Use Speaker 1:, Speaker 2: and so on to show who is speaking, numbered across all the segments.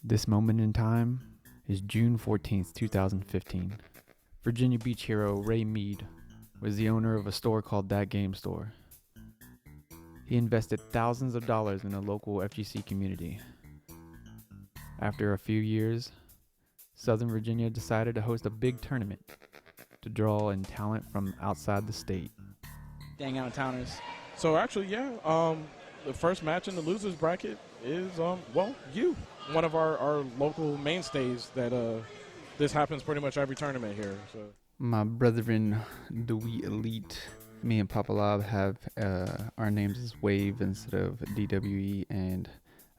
Speaker 1: This moment in time is June 14th, 2015. Virginia Beach hero Ray Mead was the owner of a store called That Game Store. He invested thousands of dollars in the local FGC community. After a few years, Southern Virginia decided to host a big tournament to draw in talent from outside the state.
Speaker 2: Dang out-of-towners.
Speaker 3: So actually, the first match in the losers bracket is, you. One of our local mainstays that this happens pretty much every tournament here. So
Speaker 1: My brethren, the We Elite, me and Papa Lob have our names as Wave instead of DWE, and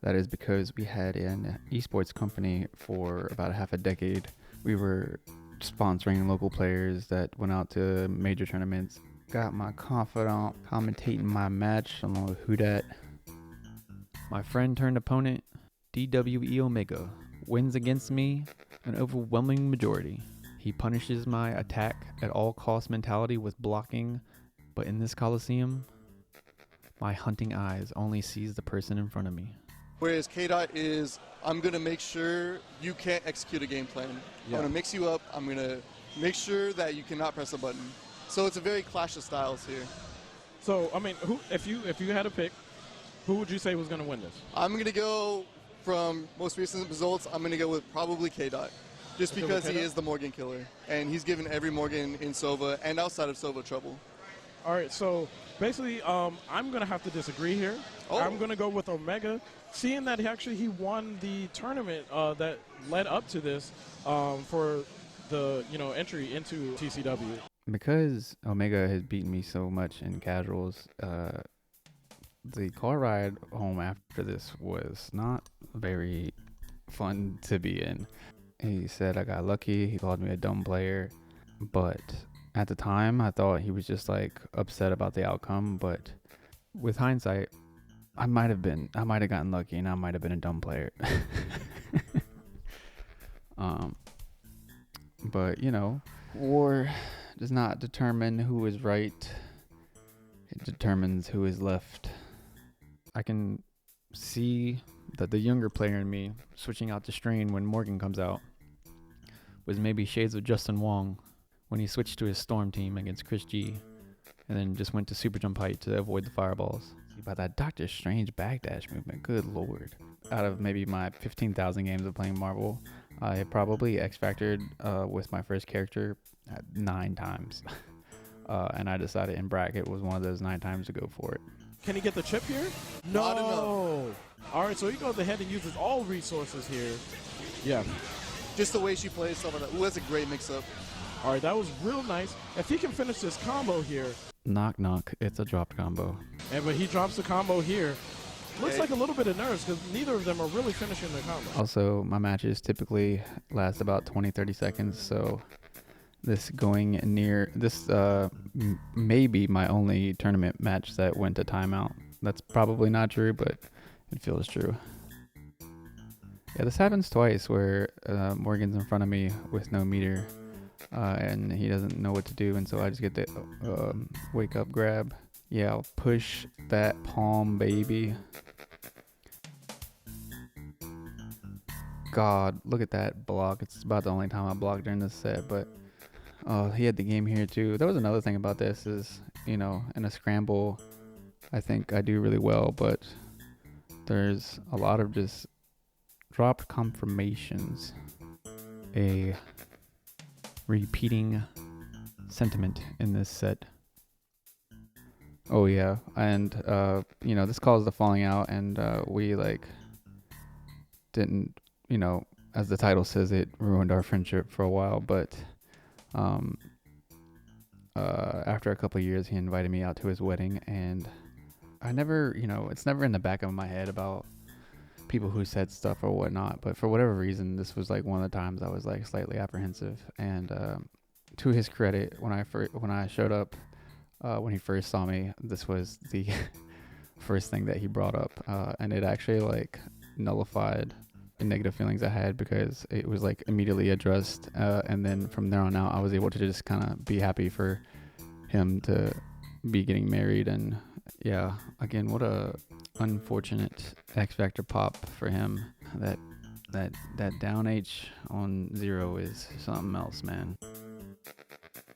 Speaker 1: that is because we had an esports company for about half a decade. We were sponsoring local players that went out to major tournaments. Got my confidant commentating my match along with Who Dat. My friend turned opponent, DWE Omega, wins against me an overwhelming majority. He punishes my attack at all cost mentality with blocking, but in this Coliseum, my hunting eyes only sees the person in front of me.
Speaker 4: Whereas K-Dot is, I'm going to make sure you can't execute a game plan.
Speaker 3: Yeah.
Speaker 4: I'm going to mix you up. I'm going to make sure that you cannot press a button. So it's a very clash of styles here.
Speaker 3: So I mean, who if you had to pick, who would you say was going to win this?
Speaker 4: I'm going to go from most recent results. I'm going to go with probably K-Dot, just because he is the Morgan killer, and he's given every Morgan in Sova and outside of Sova trouble.
Speaker 3: All right, so basically, I'm going to have to disagree here.
Speaker 4: Oh.
Speaker 3: I'm going to go with Omega, seeing that he won the tournament that led up to this for the entry into TCW.
Speaker 1: Because Omega has beaten me so much in casuals, the car ride home after this was not very fun to be in. He said I got lucky. He called me a dumb player, but at the time I thought he was just like upset about the outcome. But with hindsight, I might have gotten lucky, and I might have been a dumb player. But war does not determine who is right. It determines who is left. I can see that the younger player in me switching out to Strain when Morgan comes out was maybe shades of Justin Wong when he switched to his Storm team against Chris G and then just went to Super Jump Height to avoid the fireballs. See, about that Doctor Strange backdash movement, good lord. Out of maybe my 15,000 games of playing Marvel, I probably X-Factored with my first character 9 times. And I decided in bracket was one of those 9 times to go for it.
Speaker 3: Can he get the chip here?
Speaker 4: Not
Speaker 3: No. All right, so he goes ahead and uses all resources here. Yeah.
Speaker 4: Just the way she plays, stuff like that. Ooh, that's a great mix-up.
Speaker 3: All right, that was real nice. If he can finish this combo here.
Speaker 1: Knock, knock. It's a dropped combo.
Speaker 3: But he drops the combo here. Looks like a little bit of nerves because neither of them are really finishing the combo.
Speaker 1: Also, my matches typically last about 20-30 seconds, so this may be my only tournament match that went to timeout. That's probably not true, but it feels true. Yeah, this happens twice where Morgan's in front of me with no meter, and he doesn't know what to do, and so I just get the wake up grab. Yeah, I'll push that palm, baby. God, look at that block. It's about the only time I blocked during this set, but he had the game here too. That was another thing about this is, in a scramble, I think I do really well, but there's a lot of just dropped confirmations. A repeating sentiment in this set. Oh yeah, and this caused the falling out, and we didn't, as the title says, it ruined our friendship for a while, but after a couple of years, he invited me out to his wedding, and I never, it's never in the back of my head about people who said stuff or whatnot, but for whatever reason, this was one of the times I was slightly apprehensive. And to his credit, when I showed up, when he first saw me, this was the first thing that he brought up, and it actually nullified the negative feelings I had because it was immediately addressed, and then from there on out, I was able to just kind of be happy for him to be getting married. And yeah, again, what a unfortunate X Factor pop for him that That down H on 0 is something else, man.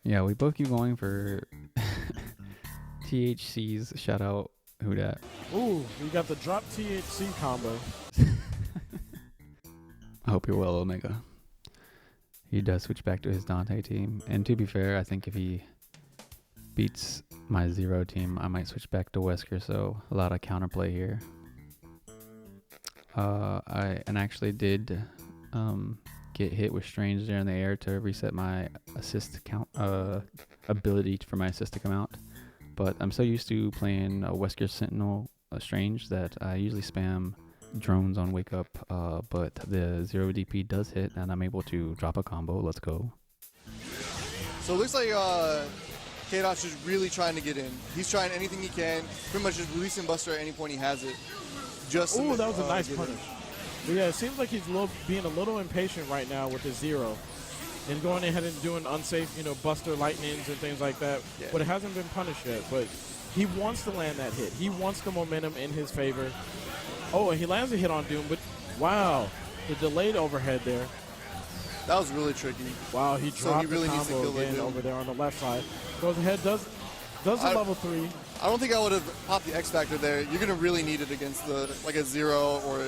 Speaker 1: Yeah, we both keep going for THC's. Shout out, who dat?
Speaker 3: Ooh, you got the drop THC combo.
Speaker 1: I hope you're well, Omega. He does switch back to his Dante team. And to be fair, I think if he beats my 0 team, I might switch back to Wesker. So a lot of counterplay here. I actually did get hit with Strange there in the air to reset my assist count ability for my assist to come out. But I'm so used to playing Wesker Sentinel Strange that I usually spam drones on wake up, but the 0 DP does hit and I'm able to drop a combo. Let's go.
Speaker 4: So it looks like K-Dot's just really trying to get in. He's trying anything he can, pretty much just releasing Buster at any point he has it.
Speaker 3: Ooh, that was a nice punish. But yeah, it seems like he's being a little impatient right now with his 0. And going ahead and doing unsafe, Buster lightnings and things like that. Yeah. But it hasn't been punished yet. But he wants to land that hit. He wants the momentum in his favor. Oh, and he lands a hit on Doom, but wow, the delayed overhead there.
Speaker 4: That was really tricky.
Speaker 3: Wow, he dropped
Speaker 4: really
Speaker 3: the combo again over there on the left side. Goes ahead, does the level 3.
Speaker 4: I don't think I would have popped the X Factor there. You're gonna really need it against like a 0 or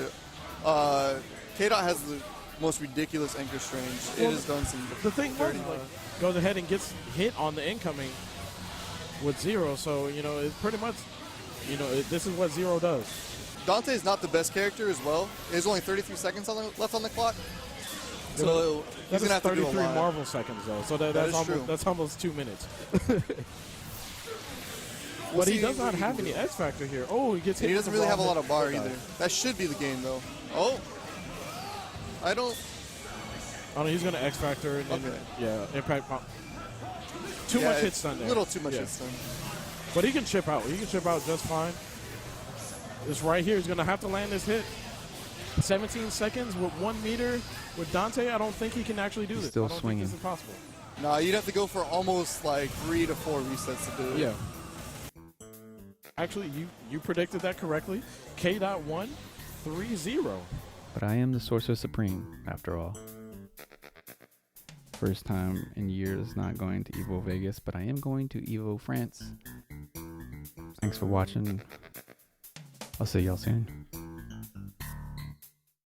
Speaker 4: K-Dot has the most ridiculous anchor Strange. Well, it has done some.
Speaker 3: The thing was, goes ahead and gets hit on the incoming with 0. So it's pretty much, this is what 0 does.
Speaker 4: Dante is not the best character as well. There's only 33 seconds left on the clock. So he's going to have to do a lot.
Speaker 3: 33 Marvel seconds, though. So that's almost 2 minutes. But he does not have any X Factor here. Oh, he gets hit.
Speaker 4: He doesn't really have a lot of bar either. That should be the game, though. Oh. I don't
Speaker 3: know. He's going to X Factor. And then, yeah, impact pump. Too much hit stun there.
Speaker 4: A little too much hit stun.
Speaker 3: But he can chip out. He can chip out just fine. This right here, he's going to have to land this hit. 17 seconds with 1 meter with Dante. I don't think he can actually do this.
Speaker 1: Still swinging.
Speaker 3: This is possible.
Speaker 4: No, you'd have to go for almost like 3 to 4 resets to do it.
Speaker 3: Yeah. Actually, you predicted that correctly. K.Dot won 3-0.
Speaker 1: But I am the Sorcerer Supreme, after all. First time in years not going to Evo Vegas, but I am going to Evo France. Thanks for watching. I'll see y'all soon.